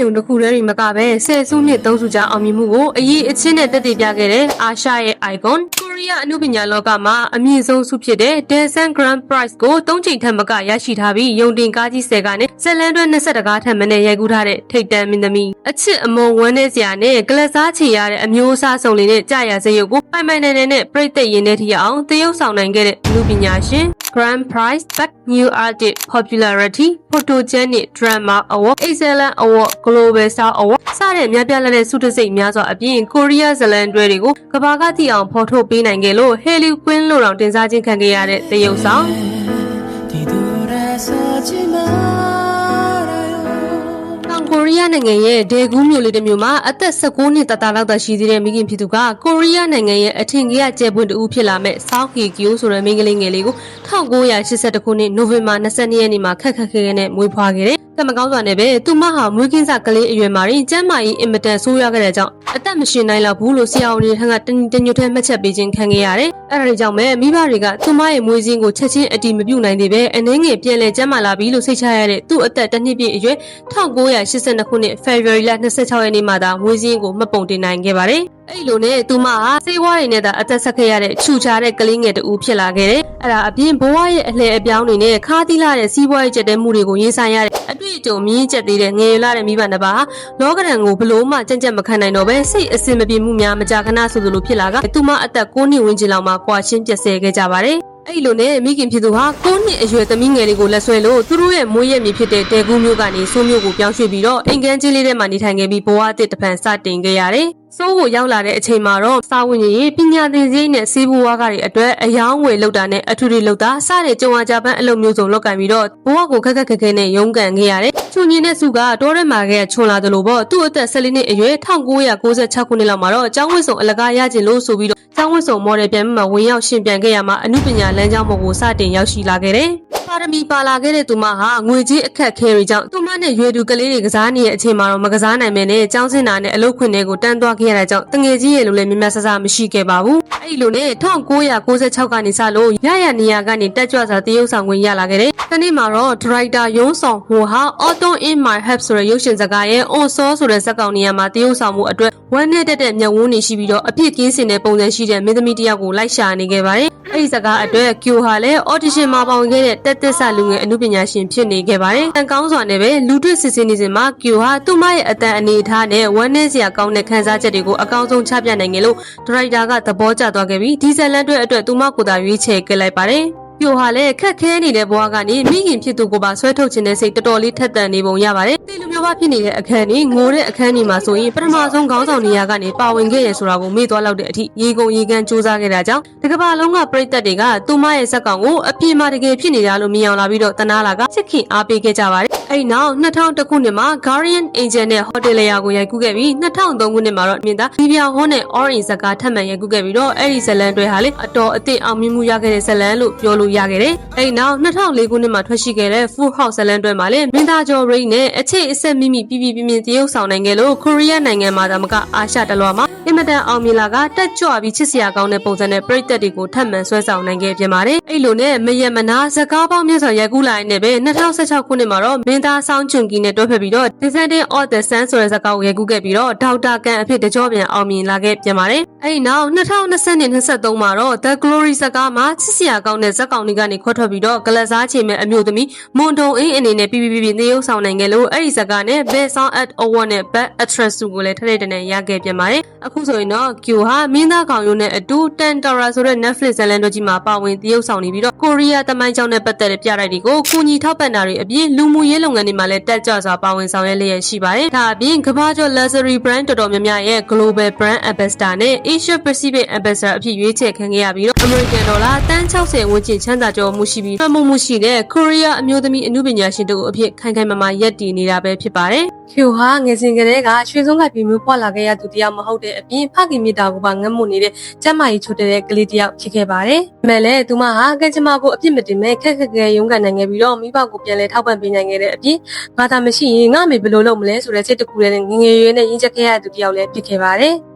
ယုံတစ်ခုတည်းမကပဲဆယ်စုနှစ်သုံးစုကြာအောင်မြင်မှုကိုအရေးအချင်းနဲ့တက်တည်ပြခဲ့တဲ့အာရှရဲ့ icon ကိုရီးယားအနုပညာလောကမှာအမြင့်ဆုံးဆုဖြစ်တဲ့ Daesan Grand Prize ကို၃ချိန်ထက်မကရရှိထားပြီးယုံတင်ကားကြီး10ကနေဇလန်တွဲ20ကားထက်မနည်းရိုက်ကူးထားတဲ့ထိပ်တန်းမင်းသမီးအချစ်အမုန်းဝမ်းနဲ့စရာနဲ့ကလစားချေရတဲ့အမျိုးအစားစုံလေးနဲ့ကြာရစရုပ်ကိုပိုင်နိုင်နဲ့ပြိသက်ရင်းနဲ့ထိအောင်တရုပ်ဆောင်နိုင်ခဲ့တဲ့အနုပညာရှင် Grand Prize Back New Artist Popularity Photogenic Drama Award Excellent Award Global Star Award စတဲ့များပြားတဲ့ဆုတစိတ်များစွာအပြင်ကိုရီးယားဇလန်တွဲတွေကိုကမ္ဘာကသိအောင်ဖော်ထုတ်ပေးနိုင်ခဲ့လို့ Haley Quinn လို့တောင်တင်စားခြင်းခံခဲ့ရတဲ့တရုပ်ဆောင်ကိုရီးယားနိုင်ငံရဲ့ဒေဂူးမြို့လေးတစ်မြို့မှာအသက်19နှစ်တလောက်သာရှိသေးတဲ့မိခင်ဖြစ်သူကကိုရီးယားနိုင်ငံရဲ့အထင်ကြီးကျဲပွင့်တူဖြစ်လာမဲ့ဆောင်းကီကီယိုဆိုတဲ့မိန်းကလေးငယ်လေးကို1982ခုနှစ်နိုဝင်ဘာ22ရက်နေ့မှာခက်ခဲနဲ့မွေးဖွားခဲ့တယ်။ကမကောင်းစွာနဲ့ပဲသူမဟာမွေးကင်းစကလေးအရွယ်မှာကျန်းမာရေးအင်မတန်ဆိုးရွားခဲ့တဲ့ကြောင့်အသက်မရှင်နိုင်တော့ဘူးလို့ဆရာဝန်တွေထံကတညွတ်ထဲမှတ်ချက်ပေးခြင်းခံခဲ့ရတယ်။အဲဒါကြောင့်ပဲမိဘတွေကသူမရဲ့မွေးစင်းကိုချက်ချင်းအတီးမပြုတ်နိုင်သေးပဲအနှင်းငယ်ပြန်လဲကျန်းမာလာပြီလို့စိတ်ချရတဲ့သူ့အသက်တစ်နှစ်ပြည့်အရွယ်1982ခုနှစ် February 26ရက်နေ့မှာသာမွေးစင်းကိုမှတ်ပုံတင်နိုင်ခဲ့ပါတယ်။အဲ့လိုနဲ့သူမဟာစေဝါးတွေနဲ့သာအသက်ဆက်ခဲ့ရတဲ့ခြူချတဲ့ကလေးငယ်တူဖြစ်လာခဲ့တယ်။အဲ့ဒါအပြင်ဘဝရဲ့အလှည့်အပြောင်းတွေနဲ့ခါးသီးလာတဲ့စီးပွားရေးကျက်တဲ့မှုတွေကိုရင်ဆိုင်ရတဲ့အတွေ့အကြုံမြင့်ကျက်သေးတဲ့ငယ်ရွယ်လာတဲ့မိဘနှစ်ပါးဟာလောကဓာတ်ကိုဘလို့မှကြက်မခံနိုင်တော့ပဲစိတ်အစင်မပြေမှုများမကြာခဏဆိုသလိုဖြစ်လာကသူမအသက်9နှစ်ဝန်းကျင်လောက်မှာကွာချင်းပြည့်စဲခဲ့ကြပါတယ်။အဲ့လိုနဲ့မိခင်ဖြစ်သူဟာ9နှစ်အရွယ်သမီးငယ်လေးကိုလက်ဆွဲလို့သူတို့ရဲ့မွေးရမြေဖြစ်တဲ့တဲကူးမျိုးကနေဆိုးမျိုးကိုပြောင်းရွှေ့ပြီးတော့အိမ်ကန်းကြီးလေးထဲမှာနေထိုင်ခဲ့ပြီးဘဝအသစ်တစ်ဖန်စတင်ခဲ့ရတယ်။စိုးကိုရောက်လာတဲ့အချိန်မှာတော့စာဝင်ရေးပညာသင်စရိတ်နဲ့စီးပွားဝါးကားတွေအတွက်အယောင်းဝယ်လုပ်တာနဲ့အထူးတွေလုပ်တာစတဲ့ကြုံအားကြပန်းအလုပ်မျိုးစုံလုပ်ကင်ပြီးတော့ဘဝကိုခက်ခဲနဲ့ရုန်းကန်ခဲ့ရတယ်။ချွန်ကြီးနဲ့စုကတောထဲမှာခဲ့ချွန်လာတယ်လို့ပေါ့သူ့အသက်14နှစ်အရွယ်1996ခုနှစ်လောက်မှာတော့ကျောင်းဝတ်စုံအလကားရကျင်လို့ဆိုပြီးတော့ကျောင်းဝတ်စုံမော်ဒယ်ပြန်မှဝင်ရောက်ရှင်ပြန်ခဲ့ရမှာအမှုပညာလမ်းကြောင်းပေါ်ကိုစတင်ရောက်ရှိလာခဲ့တယ်။ပါရမီပါလာခဲ့တဲ့သူမဟာငွေကြေးအခက်ခဲတွေကြောင့်သူမနဲ့ရွယ်သူကလေးတွေကစားနေတဲ့အချိန်မှာတော့မကစားနိုင်မဲနဲ့ကျောင်းစင်တာနဲ့အလုပ်ခွင်တွေကိုတန်းသွားခဲ့ရတဲ့ကြောင့်တငယ်ကြီးရဲ့လိုလည်းမြမဆဆမရှိခဲ့ပါဘူး။အဲ့လိုနဲ့1996ကနေစလို့ရနေရာကနေတက်ကြွစွာတရုပ်ဆောင်ခွင့်ရလာခဲ့တယ်။ဒီနေ့မှာတော့ဒရိုက်တာယွန်းဆောင်ဟိုဟာ Autumn in My Heart ဆိုတဲ့ရုပ်ရှင်ဇာတ်ကားရဲ့ On Saw ဆိုတဲ့ဇာတ်ကောင်နေရာမှာတရုပ်ဆောင်မှုအတွက်ဝမ်းနဲ့တက်မျက်ဝန်းနေရှိပြီးတော့အဖြစ်ကင်းစင်တဲ့ပုံစံရှိတဲ့မင်းသမီးတစ်ယောက်ကိုလိုက်ရှာနေခဲ့ပါတယ်။အဲ့ဒီဇာတ်ကားအတွက်ကျိုဟာလည်း audition မှာပါဝင်ခဲ့တဲ့တက်သစ်ဆလူငယ်အမှုပညာရှင်ဖြစ်နေခဲ့ပါတယ်။တန်ကောင်းစွာနဲ့ပဲလူတွေ့စစ်စစ်နေစဉ်မှာကျိုဟာသူမရဲ့အတန်အနေအထားနဲ့ဝမ်းနဲ့စရာကောင်းတဲ့ခံစားချက်တွေကိုအကောင်းဆုံးချပြနိုင်တယ်လို့ဒရိုက်တာကသဘောကျသွားခဲ့ပြီးဒီဇလန်အတွက်သူမကိုယ်သာရွေးချယ်ခဲ့လိုက်ပါတယ်။ပြိုဟာလည်းခက်ခဲနေတဲ့ဘဝကနေမိခင်ဖြစ်သူကိုပါဆွဲထုတ်ခြင်းနဲ့စိတ်တော်တော်လေးထက်သန်နေပုံရပါတယ်။ဒီလိုမျိုးပါဖြစ်နေတဲ့အခန်းကြီးငိုတဲ့အခန်းကြီးမှာဆိုရင်ပထမဆုံးခေါင်းဆောင်နေရာကနေပါဝင်ခဲ့ရဆိုတာကိုမေ့သွားလောက်တဲ့အထိရေကုန်ရေကန်းစူးစမ်းခဲ့တာကြောင့်ဒီကမ္ဘာလုံးကပရိသတ်တွေကသူမရဲ့ဇက်ကောင်ကိုအပြင်းမှာတကယ်ဖြစ်နေတာလို့မြင်အောင်လာပြီးတော့တနာလာကချစ်ခင်အားပေးခဲ့ကြပါတယ်။အဲဒီနောက်2001ခုနှစ်မှာ Guardian Angel နဲ့ Hotelier ကိုရိုက်ကူးခဲ့ပြီး2003ခုနှစ်မှာတော့မြင်သားဒီပြောင်ဟွန်းနဲ့ Orange ဇက်ကားထပ်မံရိုက်ကူးခဲ့ပြီးတော့အဲဒီဇလန်တွေဟာလေအတော်အသင့်အောင်မြင်မှုရခဲ့တဲ့ဇလန်လို့ပြောလို့ရခဲ့တယ်။အဲဒီနောက်2004ခုနှစ်မှာထွက်ရှိခဲ့တဲ့ Full House ဇလန်တွဲမှာလည်းမင်းသားကျော်ရိတ်နဲ့အခြေအဆက်မိမိပြပြပြင်းတရုပ်ဆောင်နိုင်ခဲ့လို့ကိုရီးယားနိုင်ငံမှာဒါမှကအာရှတလွှာမှာအင်မတန်အောင်မြင်လာကတက်ကြွပြီးချစ်စရာကောင်းတဲ့ပုံစံနဲ့ပရိသတ်တွေကိုထပ်မံဆွဲဆောင်နိုင်ခဲ့ပြန်ပါတယ်။အဲ့လိုနဲ့မယက်မနာဇကားပေါင်းများစွာရိုက်ကူးလာတဲ့ပဲ2016ခုနှစ်မှာတော့မင်းသားဆောင်းချွန်ကီနဲ့တွဲဖက်ပြီးတော့ Descending of the Sun ဆိုတဲ့ဇာတ်ကားကိုရိုက်ကူးခဲ့ပြီးတော့ဒေါက်တာကန်အဖြစ်တကြောပြန်အောင်မြင်လာခဲ့ပြန်ပါတယ်။အဲ့ဒီနောက်2020-23မှာတော့ The Glory ဇာတ်ကားမှာချစ်စရာကောင်းတဲ့ဇာတ်ကောင်တွေကနေခွဲထွက်ပြီးတော့ကလစားချေမဲ့အမျိုးသမီးမွန်တုံအင်းအနေနဲ့ပြတရုပ်ဆောင်နိုင်ခဲ့လို့အဲ့ဒီဇာတ်ကားနဲ့ Best Song at Award နဲ့ Best Actress ကိုလည်းထထတန်ရခဲ့ပြန်ပါတယ်။အခုဆိုရင်တော့ကျိုဟာမင်းသားကောင်ရုံနဲ့အတူတန်တာရာဆိုတဲ့ Netflix ဇာတ်လမ်းတို့ကြီးမှာပါဝင်တရုပ်ဆောင်နေပြီးတော့ကိုရီးယားတမိုင်းကြောင်းနဲ့ပတ်သက်တဲ့ပြတိုက်တွေကိုကူညီထောက်ပံ့တာတွေအပြင်လူမှုရေးလုပ်ငန်းတွေမှာလည်းတက်ကြွစွာပါဝင်ဆောင်ရွက်လျက်ရှိပါတယ်။ဒါအပြင်ကမ္ဘာကျော် Luxury Brand တော်တော်များများရဲ့ Global Brand Ambassador နဲ့ Asia Pacific Ambassador အဖြစ်ရွေးချယ်ခံခဲ့ရပြီးတော့ American Dollar တန်း60ဝန်းကျင်ချမ်းသာကြောမှုရှိပြီးပတ်မှုရှိတဲ့ကိုရီးယားအမျိုးသမီးအမှုပညာရှင်တို့အဖြစ်ခိုင်ခိုင်မာမာရပ်တည်နေတာပဲဖြစ်ပါတယ်။ကျိုဟာငယ်စဉ်ကတည်းကရွှေစုံကပြည်မျိုးပွားလာခဲ့ရသူတယောက်မဟုတ်တဲ့အပြင်ဖခင်မိတာကိုပါငတ်မှုနေတဲ့ကျမကြီးချိုတဲ့ကလေးတယောက်ဖြစ်ခဲ့ပါတယ်။ဒါမဲ့လည်းသူမဟာကကြမ္မာကိုအပြစ်မတင်မဲ့ခက်ခက်ခဲရုန်းကန်နိုင်ခဲ့ပြီးတော့မိဘကိုပြန်လဲထောက်ပံ့ပေးနိုင်ခဲ့တဲ့အပြင်ဘာသာမရှိရင်ငါမေဘယ်လိုလုပ်မလဲဆိုတဲ့စိတ်တကူနဲ့ငငယ်ရွယ်နဲ့ရင်းချက်ခဲ့ရသူတယောက်လည်းဖြစ်ခဲ့ပါတယ်။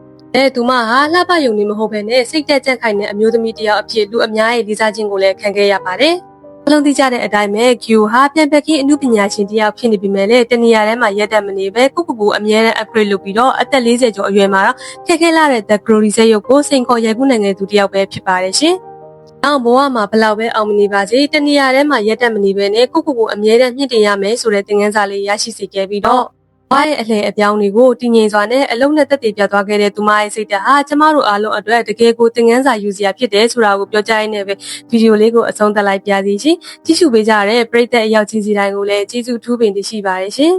သူမဟာလှပယုံနေမဟုတ်ဘဲနဲ့စိတ်တက်ကြက်ခိုင်တဲ့အမျိုးသမီးတယောက်အဖြစ်လူအများရဲ့လေးစားခြင်းကိုလည်းခံခဲ့ရပါတယ်။ အလုံးသိကြတဲ့အတိုင်းပဲ Gyo ဟာပြန်ပက်ခင်းအမှုပညာရှင်တယောက်ဖြစ်နေပြီမဲ့လေတနေရာထဲမှာရက်တက်မနေပဲကိုကိုအမြဲတမ်း upgrade လုပ်ပြီးတော့အသက်40ကျော်အရွယ်မှာတော့ခက်ခဲလာတဲ့ The Glory ဇက်ရုပ်ကိုစိန်ခေါ်ရိုက်ကူးနိုင်တဲ့သူတယောက်ပဲဖြစ်ပါတယ်ရှင်။နောက်ဘဝမှာဘလောက်ပဲအောင်မနေပါစေတနေရာထဲမှာရက်တက်မနေပဲနဲ့ကိုအမြဲတမ်းမြင့်တင်ရမယ်ဆိုတဲ့သင်ခန်းစာလေးရရှိစေခဲ့ပြီးတော့ဘာရဲ့အလှည့်အပြောင်းတွေကိုတည်ငြိမ်စွာနဲ့အလုံးနဲ့တက်တည်ပြသွားခဲ့တဲ့သူမရဲ့စိတ်ဓာတ်ဟာကျမတို့အားလုံးအတွက်တကယ်ကိုသင်ခန်းစာယူစရာဖြစ်တယ်ဆိုတာကိုပြောကြားရင်းနဲ့ပဲဗီဒီယိုလေးကိုအဆုံးသတ်လိုက်ပါစီရှင်ကြည့်ရှုပေးကြတဲ့ပရိသတ်အယောက်ချင်းစီတိုင်းကိုလည်းကျေးဇူးထူးပင်တင်ရှိပါတယ်ရှင်